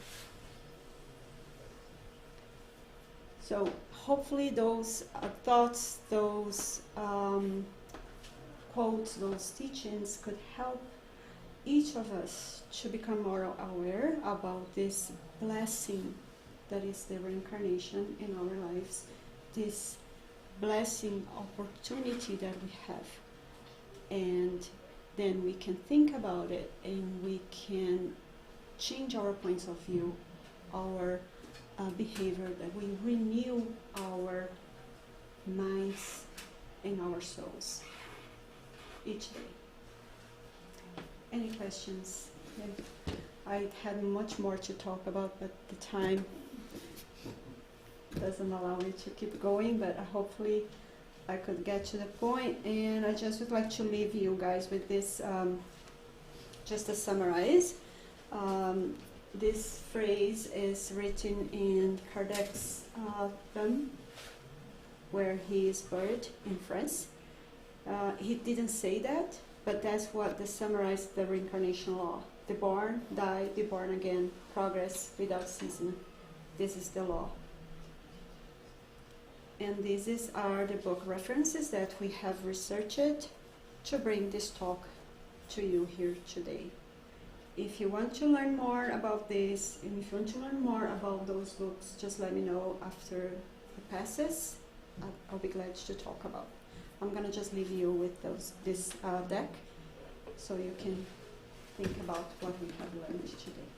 So hopefully those thoughts, those quotes, those teachings could help each of us to become more aware about this blessing that is the reincarnation in our lives, this blessing opportunity that we have. And then we can think about it and we can change our points of view, our behavior, that we renew our minds and our souls each day. Any questions? Yeah. I had much more to talk about, but the time doesn't allow me to keep going, but hopefully I could get to the point. And I just would like to leave you guys with this, just to summarize. This phrase is written in Kardec's thumb, where he is buried in France. He didn't say that, but that's what summarized the reincarnation law. The born, die, be born again, progress without ceasing. This is the law. And these are the book references that we have researched to bring this talk to you here today. If you want to learn more about this, and if you want to learn more about those books, just let me know after it passes. I'll be glad to talk about. I'm gonna just leave you with this deck, so you can think about what we have learned today.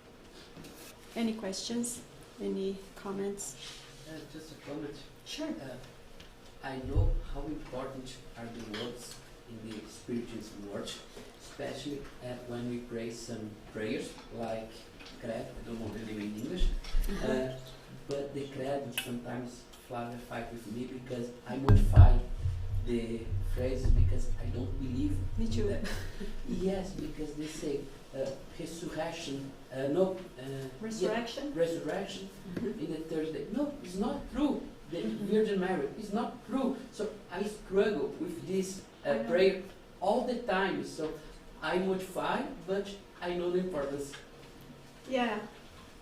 Any questions? Any comments? Just a comment. Sure. I know how important are the words in the Spiritism words, especially when we pray some prayers like Credo. I don't know the name in English, but the Credo sometimes Flavia fight with me because I modify the phrases because I don't believe. Me too. That. Yes, because they say resurrection. Resurrection? Yeah, resurrection in the third day. No, it's not true. The Virgin Mary is not true. So I struggle with this prayer all the time. So I modify, but I know the importance. Yeah,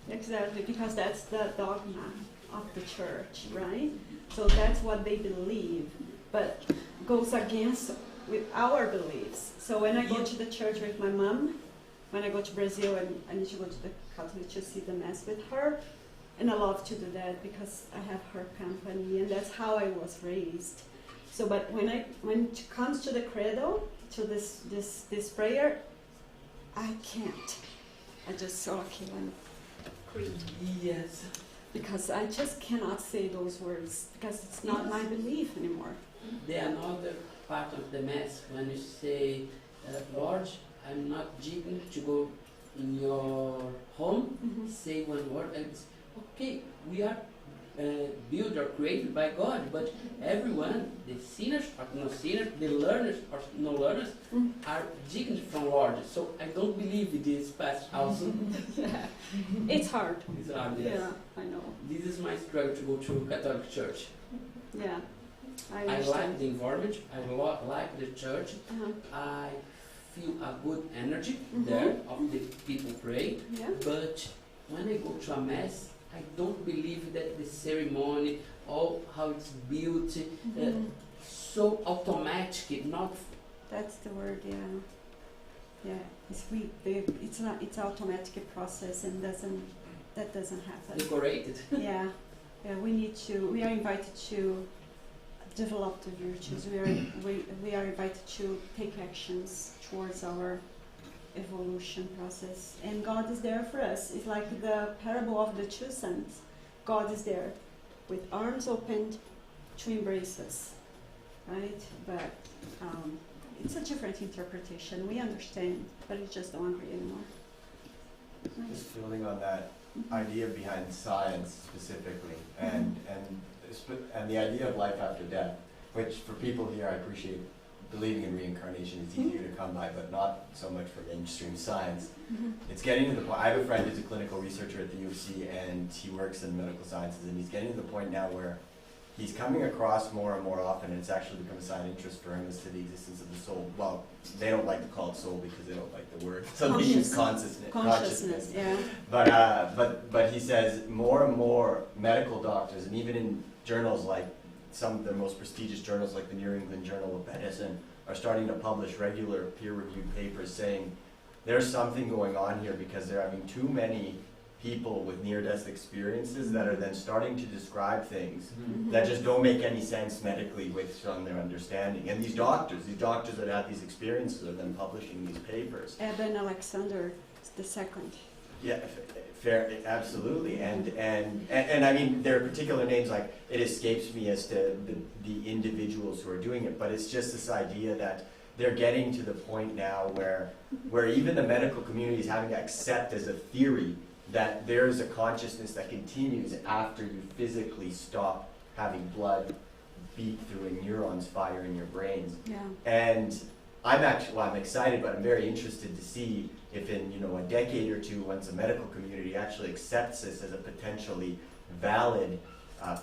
exactly, because that's the dogma of the church, right? So that's what they believe, but goes against with our beliefs. So when I go to the church with my mom, when I go to Brazil and I need to go to the Catholic to see the Mass with her, and I love to do that because I have her company, and that's how I was raised. So, but when it comes to the Credo, to this prayer, I can't. I just so okay, I'm creed. Yes. Because I just cannot say those words because it's not my belief anymore. The another part of the Mass when you say, Lord, I'm not digno to go in your home, say one word, and it's okay, we are built or created by God, but everyone, the sinners or no sinners, the learners or no learners, are digno from Lord. So I don't believe in this past also. Yeah. It's hard. It's hard, yes. Yeah, I know. This is my struggle to go to Catholic Church. Yeah, I like understand. the environment, I like the church, I feel a good energy there of the people praying, but when I go to a Mass, I don't believe that the ceremony, all how it's built, so automatic, not. That's the word, yeah. Yeah, it's not. It's automatic process, and that doesn't happen. Decorated. Yeah, we are invited to develop the virtues. We are invited to take actions towards our evolution process, and God is there for us. It's like the parable of the two sons. God is there with arms opened to embrace us, right? But it's a different interpretation. We understand, but we just don't agree anymore. Just building on that idea behind science specifically, and the idea of life after death, which for people here I appreciate. Believing in reincarnation is easier to come by, but not so much for mainstream science. It's getting to the point. I have a friend who's a clinical researcher at the U of C, and he works in medical sciences, and he's getting to the point now where he's coming across more and more often, and it's actually become a side interest for him as to the existence of the soul. Well, they don't like to call it soul because they don't like the word, so they use consciousness. Yeah. But he says more and more medical doctors, and even in journals like some of the most prestigious journals like the New England Journal of Medicine are starting to publish regular peer-reviewed papers saying there's something going on here because they're having too many people with near-death experiences that are then starting to describe things that just don't make any sense medically based on their understanding. And these doctors that have these experiences are then publishing these papers. Eben Alexander the second. Yeah, fair, absolutely. And I mean, there are particular names, like, it escapes me as to the individuals who are doing it, but it's just this idea that they're getting to the point now where even the medical community is having to accept as a theory that there's a consciousness that continues after you physically stop having blood beat through and neurons fire in your brains. Yeah. And I'm excited, but I'm very interested to see if in, you know, a decade or two, once the medical community actually accepts this as a potentially valid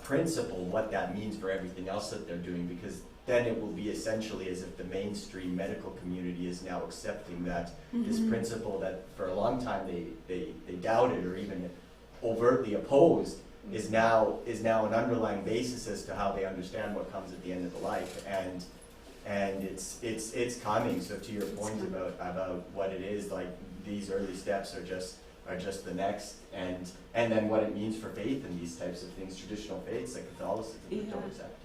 principle, what that means for everything else that they're doing, because then it will be essentially as if the mainstream medical community is now accepting that this principle that for a long time they doubted or even overtly opposed is now an underlying basis as to how they understand what comes at the end of the life. And it's coming. So to your point about what it is, like, these early steps are just the next, and then what it means for faith in these types of things, traditional faiths like Catholicism, that don't accept it.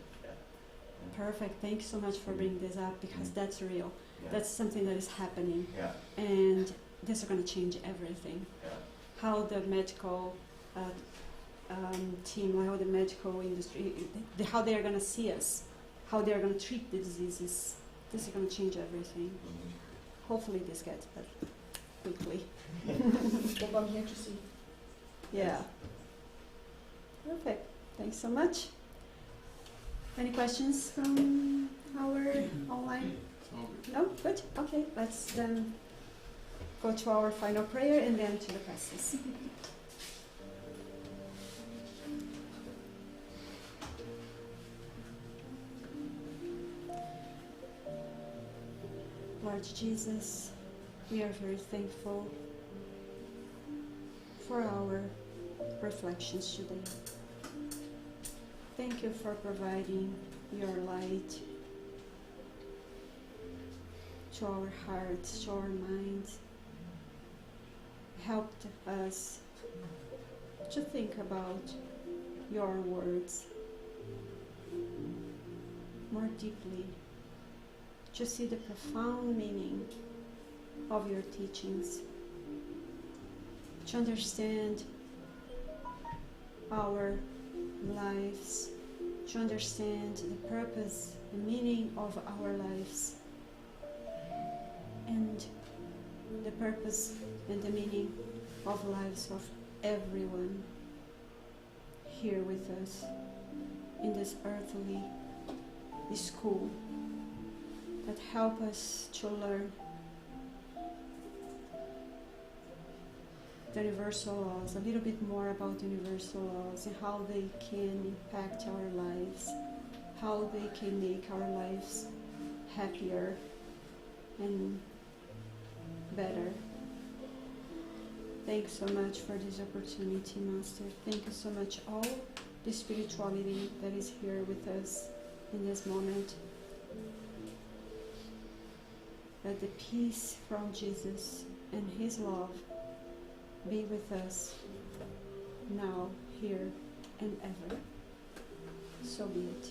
Perfect. Thanks so much for bringing this up, because that's real. Yeah. That's something that is happening, Yeah. and this is going to change everything. Yeah. How the medical team, how the medical industry, how they are going to see us, how they are going to treat the diseases. This is going to change everything. Hopefully this gets better quickly. Well, I'm here to see. Yeah. Perfect. Thanks so much. Any questions from our online? No? Good. Okay. Let's then go to our final prayer and then to the questions. Lord Jesus, we are very thankful for our reflections today. Thank you for providing your light to our hearts, to our minds. Helped us to think about your words more deeply, to see the profound meaning of your teachings, to understand our lives, to understand the purpose, the meaning of our lives, and the purpose and the meaning of lives of everyone here with us in this earthly school, that help us to learn the universal laws, a little bit more about the universal laws and how they can impact our lives, how they can make our lives happier and better. Thanks so much for this opportunity, Master. Thank you so much, all the spirituality that is here with us in this moment. Let the peace from Jesus and His love be with us now, here, and ever. So be it.